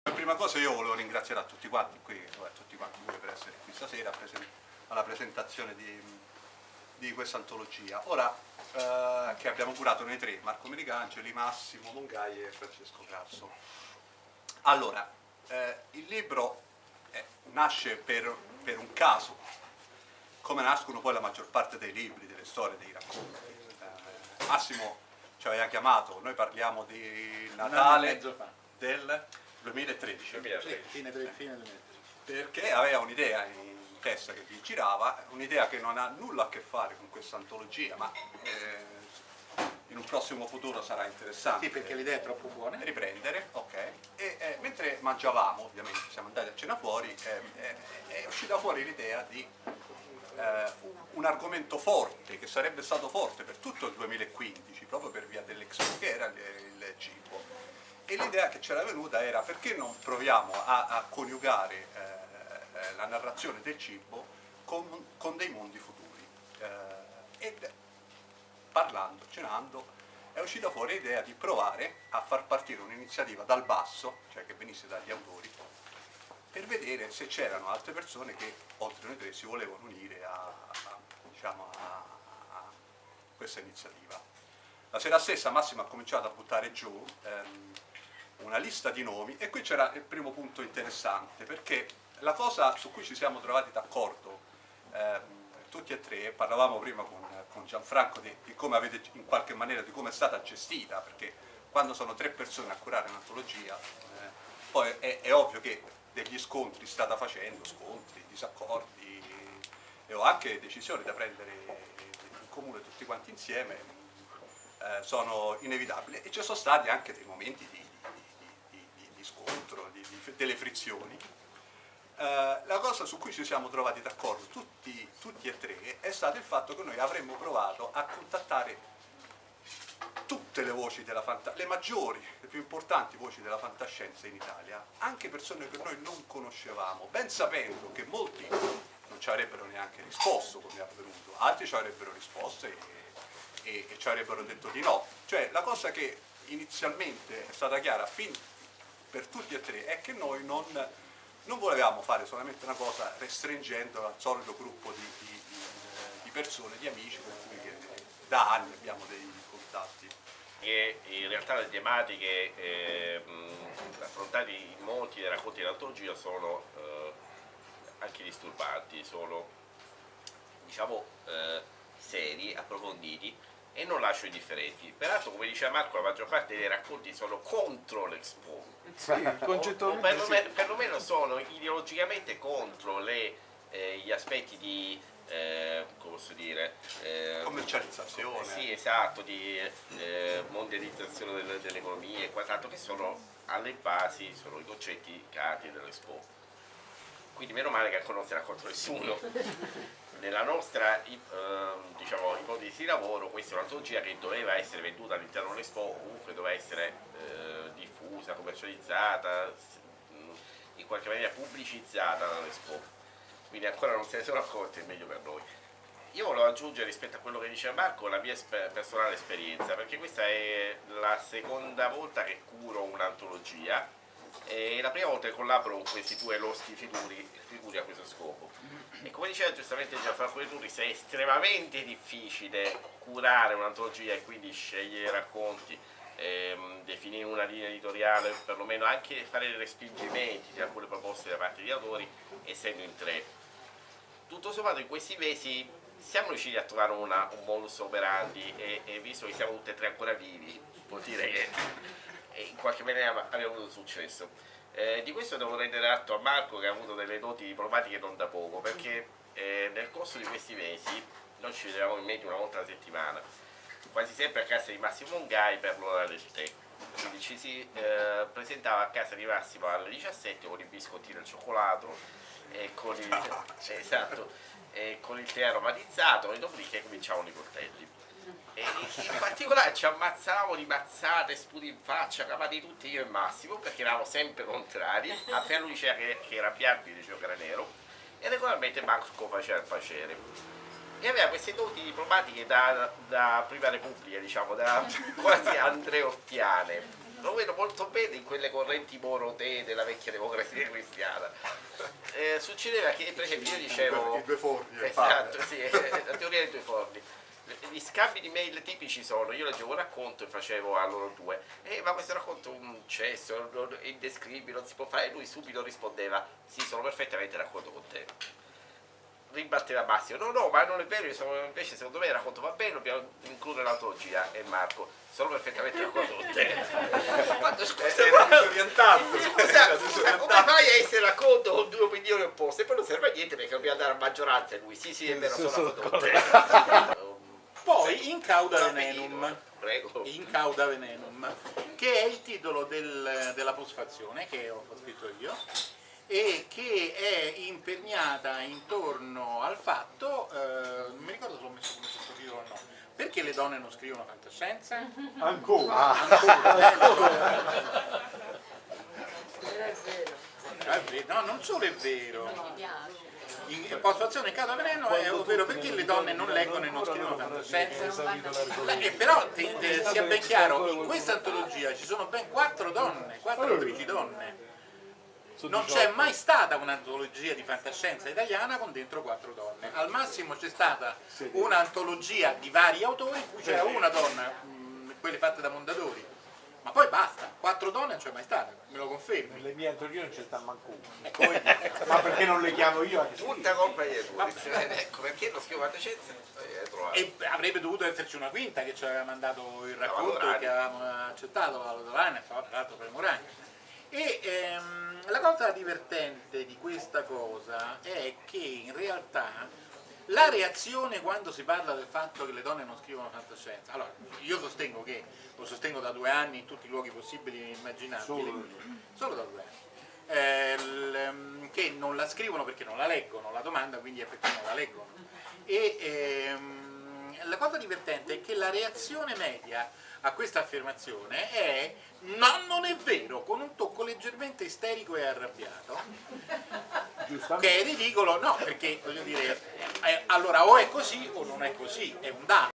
Per prima cosa io volevo ringraziare a tutti quanti qui, tutti quanti voi per essere qui stasera alla presentazione di questa antologia. Ora, che abbiamo curato noi tre, Marco Mericangeli, Massimo Mongai e Francesco Grasso. Allora, il libro nasce per un caso, come nascono poi la maggior parte dei libri, delle storie, dei racconti. Massimo ci aveva chiamato, noi parliamo di Natale del 2013. Fine 2013. Perché aveva un'idea in testa che gli girava, un'idea che non ha nulla a che fare con questa antologia, ma in un prossimo futuro sarà interessante. Sì, perché l'idea è troppo buona. Riprendere, ok. E mentre mangiavamo, ovviamente, siamo andati a cena fuori, è uscita fuori l'idea di un argomento forte, che sarebbe stato forte per tutto il 2015, proprio per via dell'Expo, che era il cibo. E l'idea che c'era venuta era: perché non proviamo a coniugare la narrazione del cibo con dei mondi futuri? E parlando, cenando, è uscita fuori l'idea di provare a far partire un'iniziativa dal basso, cioè che venisse dagli autori, per vedere se c'erano altre persone che, oltre noi tre, si volevano unire diciamo, a questa iniziativa. La sera stessa Massimo ha cominciato a buttare giù una lista di nomi, e qui c'era il primo punto interessante, perché la cosa su cui ci siamo trovati d'accordo tutti e tre, parlavamo prima con Gianfranco di come avete, in qualche maniera, di come è stata gestita, perché quando sono tre persone a curare un'antologia poi è ovvio che degli scontri strada facendo, scontri, disaccordi e ho anche decisioni da prendere in comune tutti quanti insieme, sono inevitabili, e ci sono stati anche dei momenti di scontro, delle frizioni. La cosa su cui ci siamo trovati d'accordo tutti e tre è stato il fatto che noi avremmo provato a contattare tutte le voci della fantascienza, le maggiori, le più importanti voci della fantascienza in Italia, anche persone che noi non conoscevamo, ben sapendo che molti non ci avrebbero neanche risposto, come è avvenuto, altri ci avrebbero risposto e ci avrebbero detto di no. Cioè, la cosa che inizialmente è stata chiara per tutti e tre è che noi non volevamo fare solamente una cosa restringendola al solito gruppo di persone, di amici con cui da anni abbiamo dei contatti. E in realtà le tematiche affrontate in molti dei racconti dell'antologia sono anche disturbanti, sono diciamo seri, approfonditi e non lascio indifferenti. Peraltro, come diceva Marco, la maggior parte dei racconti sono contro l'Expo, o perlomeno sono ideologicamente contro gli aspetti di come posso dire, commercializzazione, sì, esatto, di mondializzazione dell'economia e quant'altro, che sono alle basi, sono i concetti cardine dell'Expo. Quindi meno male che ancora non se ne è accorto nessuno. Nella nostra diciamo, ipotesi di lavoro, questa è un'antologia che doveva essere venduta all'interno dell'Expo, comunque doveva essere diffusa, commercializzata, in qualche maniera pubblicizzata dall'Expo. Quindi ancora non se ne sono accorti, è meglio per noi. Io volevo aggiungere, rispetto a quello che diceva Marco, la mia personale esperienza, perché questa è la seconda volta che curo un'antologia e la prima volta che collaboro con questi due loschi figuri a questo scopo. E come diceva giustamente Gianfranco De Turris, è estremamente difficile curare un'antologia e quindi scegliere i racconti, definire una linea editoriale, perlomeno anche fare dei respingimenti di alcune proposte da parte di autori, essendo in tre. Tutto sommato in questi mesi siamo riusciti a trovare un modus operandi e visto che siamo tutti e tre ancora vivi, vuol dire che in qualche maniera abbiamo avuto successo. Di questo devo rendere atto a Marco, che ha avuto delle doti diplomatiche non da poco, perché nel corso di questi mesi noi ci vedevamo in media una volta alla settimana, quasi sempre a casa di Massimo Mongai per l'ora del tè. Quindi ci si presentava a casa di Massimo alle 17 con i biscottini al cioccolato e con il tè aromatizzato, e dopodiché cominciavano i coltelli. E in particolare ci ammazzavamo di mazzate, sputi in faccia, capati tutti io e Massimo, perché eravamo sempre contrari. Appena lui diceva che era bianco, io dicevo che era nero, e regolarmente Marco faceva il piacere. E aveva queste doti diplomatiche da prima repubblica, diciamo, da quasi andreottiane. lo vedo molto bene in quelle correnti monotee della vecchia democrazia cristiana. Succedeva che per esempio io dicevo I due forni, esatto, sì, la teoria dei due forni. Gli scambi di mail tipici sono, io leggevo un racconto e facevo a loro due, ma questo racconto è un cesso, è indescrivibile, non si può fare, e lui subito rispondeva, sì, sono perfettamente d'accordo con te. Ribatteva Massimo, no, ma non è vero, invece secondo me il racconto va bene, dobbiamo includere l'antologia, e Marco, sono perfettamente d'accordo con te. Quando, scusa, come fai a essere d'accordo con due opinioni opposte? E poi non serve a niente perché dobbiamo andare a maggioranza, e lui, sì, è vero, sono d'accordo con te. Poi In Cauda Venenum, Prego. In Cauda Venenum, che è il titolo della postfazione che ho scritto io e che è imperniata intorno al fatto, non mi ricordo se l'ho messo come sottotitolo o no, perché le donne non scrivono fantascienza? Ancora? No, non solo è vero. In postfazione In Cauda Veneno è ovvero perché le donne non leggono e non scrivono fantascienza. Però sia ben chiaro, in questa antologia ci sono ben 4 donne, 4 autrici donne. Non c'è mai stata un'antologia di fantascienza italiana con dentro 4 donne. Al massimo c'è stata un'antologia di vari autori in cui c'era una donna, quelle fatte da Mondadori. Ma poi basta, 4 donne non c'è mai stata, me lo confermi? Nelle mie antologie non c'è sta manco una. Ma perché non le chiamo io? Tutta colpa di tu. Ecco perché lo scrivo fantascienza. E avrebbe dovuto esserci una quinta che ci aveva mandato il racconto Valorani. che avevamo accettato, la Valorani, tra l'altro per Moragni. E la cosa divertente di questa cosa è che in realtà la reazione quando si parla del fatto che le donne non scrivono fantascienza, allora io sostengo che, lo sostengo da 2 anni in tutti i luoghi possibili e immaginabili, solo da 2 anni, che non la scrivono perché non la leggono, la domanda quindi è perché non la leggono. E la cosa divertente è che la reazione media a questa affermazione è no, non è vero, con un tocco leggermente isterico e arrabbiato, che è ridicolo, no, perché voglio dire, allora o è così o non è così, è un dato.